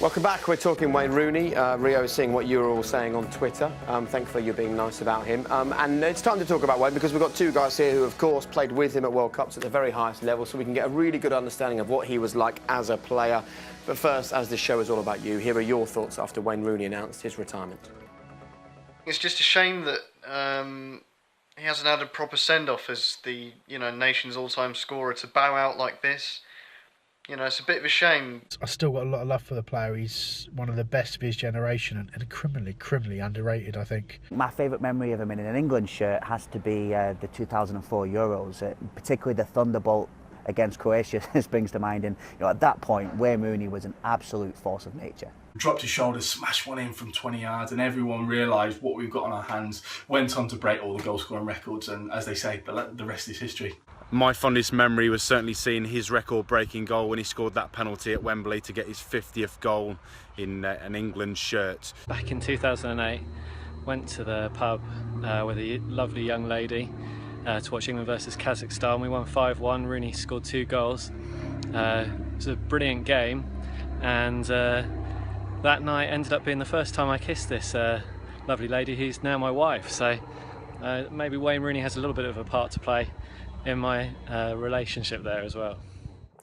Welcome back. We're talking Wayne Rooney. Rio is seeing what you're all saying on Twitter. Thankfully, you're being nice about him. And it's time to talk about Wayne because we've got two guys here who, of course, played with him at World Cups at the very highest level, so we can get a really good understanding of what he was like as a player. But first, as this show is all about you, here are your thoughts after Wayne Rooney announced his retirement. It's just a shame that he hasn't had a proper send-off as the nation's all-time scorer to bow out like this. It's a bit of a shame. I still got a lot of love for the player. He's one of the best of his generation and criminally underrated, I think. My favourite memory of him in an England shirt has to be the 2004 Euros, particularly the Thunderbolt against Croatia springs to mind. And at that point, Wayne Rooney was an absolute force of nature. Dropped his shoulders, smashed one in from 20 yards, and everyone realised what we've got on our hands. Went on to break all the goal-scoring records, and as they say, the rest is history. My fondest memory was certainly seeing his record-breaking goal when he scored that penalty at Wembley to get his 50th goal in an England shirt. Back in 2008, went to the pub with a lovely young lady to watch England versus Kazakhstan. We won 5-1. Rooney scored 2 goals. It was a brilliant game, and that night ended up being the first time I kissed this lovely lady who's now my wife. So maybe Wayne Rooney has a little bit of a part to play in my relationship there as well.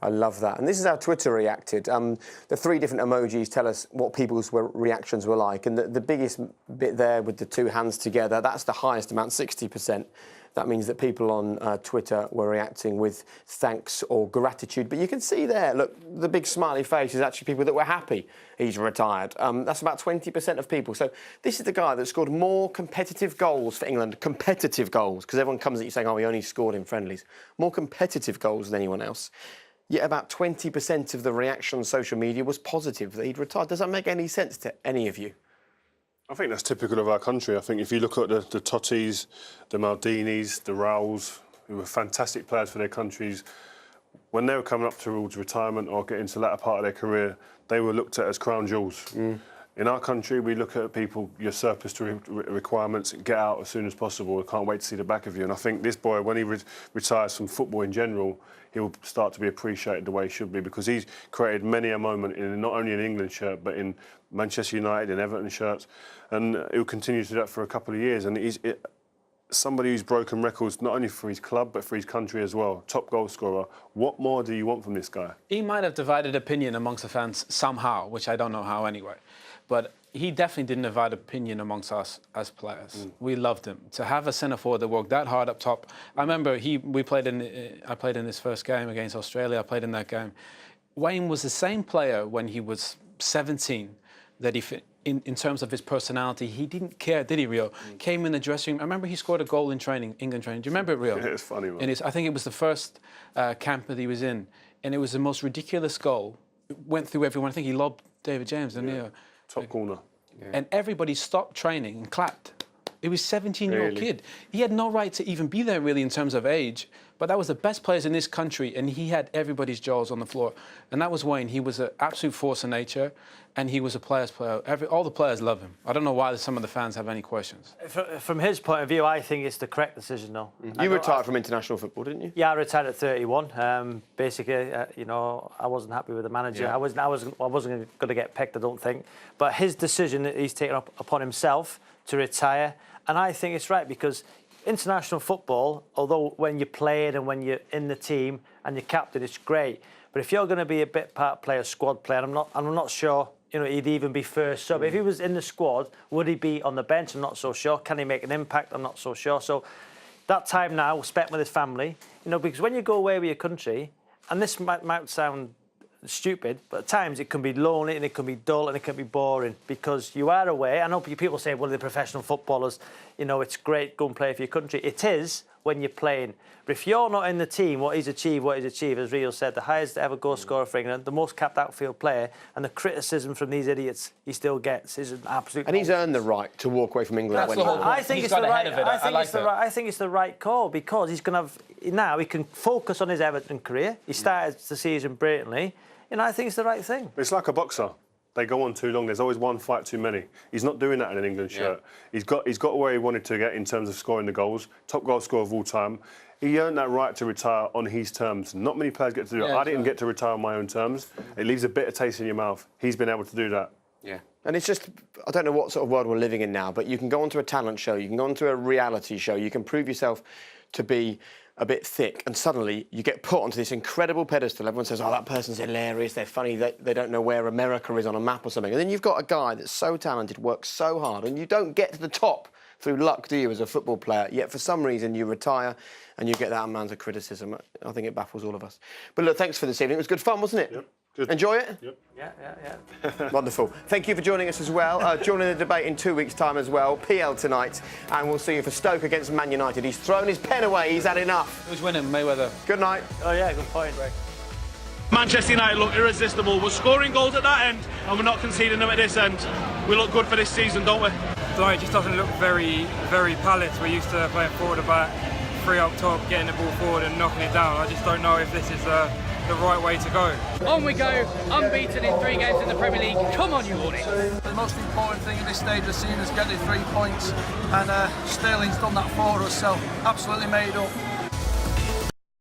I love that. And this is how Twitter reacted. The 3 different emojis tell us what people's reactions were like. And the biggest bit there with the 2 hands together, that's the highest amount, 60%. That means that people on Twitter were reacting with thanks or gratitude. But you can see there, look, the big smiley face is actually people that were happy he's retired. That's about 20% of people. So this is the guy that scored more competitive goals for England, competitive goals, because everyone comes at you saying, oh, he only scored in friendlies. More competitive goals than anyone else. Yet about 20% of the reaction on social media was positive that he'd retired. Does that make any sense to any of you? I think that's typical of our country. I think if you look at the Tottis, the Maldinis, the Raúls, who were fantastic players for their countries, when they were coming up towards retirement or getting to the latter part of their career, they were looked at as crown jewels. In our country, we look at people, your surplus to requirements, get out as soon as possible. I can't wait to see the back of you. And I think this boy, when he retires from football in general, he will start to be appreciated the way he should be, because he's created many a moment in not only an England shirt, but in Manchester United and Everton shirts. And he'll continue to do that for a couple of years. And he's somebody who's broken records, not only for his club, but for his country as well. Top goal scorer. What more do you want from this guy? He might have divided opinion amongst the fans somehow, which I don't know how anyway. But he definitely didn't divide opinion amongst us as players. We loved him. To have a centre forward that worked that hard up top. I remember I played in his first game against Australia. I played in that game. Wayne was the same player when he was 17 that in terms of his personality, he didn't care, did he, Rio? Came in the dressing room. I remember he scored a goal in training, England training. Do you remember it, Rio? Yeah, it's funny, man. I think it was the first camp that he was in, and it was the most ridiculous goal. It went through everyone. I think he lobbed David James, didn't he? Top corner. Yeah. And everybody stopped training and clapped. It was a 17-year-old kid. He had no right to even be there, really, in terms of age. But that was the best players in this country, and he had everybody's jaws on the floor. And that was Wayne. He was an absolute force of nature, and he was a player's player. All the players love him. I don't know why some of the fans have any questions. From his point of view, I think it's the correct decision, though. You retired from international football, didn't you? Yeah, I retired at 31. Basically, I wasn't happy with the manager. Yeah. I wasn't going to get picked, I don't think. But his decision that he's taken upon himself to retire, and I think it's right, because international football, although when you play it and when you're in the team and you're captain, it's great. But if you're going to be a bit part player, squad player, I'm not sure he'd even be first sub. If he was in the squad, would he be on the bench? I'm not so sure. Can he make an impact? I'm not so sure. So that time now spent with his family, because when you go away with your country, and this might sound stupid, but at times it can be lonely and it can be dull and it can be boring because you are away. I know people say, well, they're professional footballers, it's great, go and play for your country. It is when you're playing. But if you're not in the team, what he's achieved, as Rio said, the highest ever goal scorer for England, the most capped outfield player, and the criticism from these idiots he still gets is an absolute... And he's earned the right to walk away from England. That's the whole point. I think it's the right. I think it's the right call, because he's going to have... Now he can focus on his Everton career. He started the season brilliantly. I think it's the right thing. It's like a boxer. they go on too long. There's always one fight too many. He's not doing that in an England shirt. He's got where he wanted to get in terms of scoring the goals. Top goal scorer of all time. He earned that right to retire on his terms. Not many players get to do it. I didn't get to retire on my own terms. It leaves a bitter taste in your mouth. He's been able to do that. Yeah. And it's just, I don't know what sort of world we're living in now, but you can go onto a talent show, you can go onto a reality show, you can prove yourself to be a bit thick, and suddenly you get put onto this incredible pedestal. Everyone says, oh, that person's hilarious, they're funny, they don't know where America is on a map or something. And then you've got a guy that's so talented, works so hard, and you don't get to the top through luck, do you, as a football player? Yet for some reason you retire and you get that amount of criticism. I think it baffles all of us. But look, thanks for this evening. It was good fun, wasn't it? Yep. Good. Enjoy it? Yep. Yeah. Wonderful. Thank you for joining us as well. Joining the debate in 2 weeks' time as well. PL tonight. And we'll see you for Stoke against Man United. He's thrown his pen away. He's had enough. Who's winning, Mayweather? Good night. Oh, yeah, good point, Greg. Manchester United look irresistible. We're scoring goals at that end and we're not conceding them at this end. We look good for this season, don't we? No, it just doesn't look very Palace. We're used to playing forward about 3 up top, getting the ball forward and knocking it down. I just don't know if this is the right way to go. On we go, unbeaten in 3 games in the Premier League. Come on, you Hornets. The most important thing at this stage of the season is getting 3 points, and Sterling's done that for us, so absolutely made up.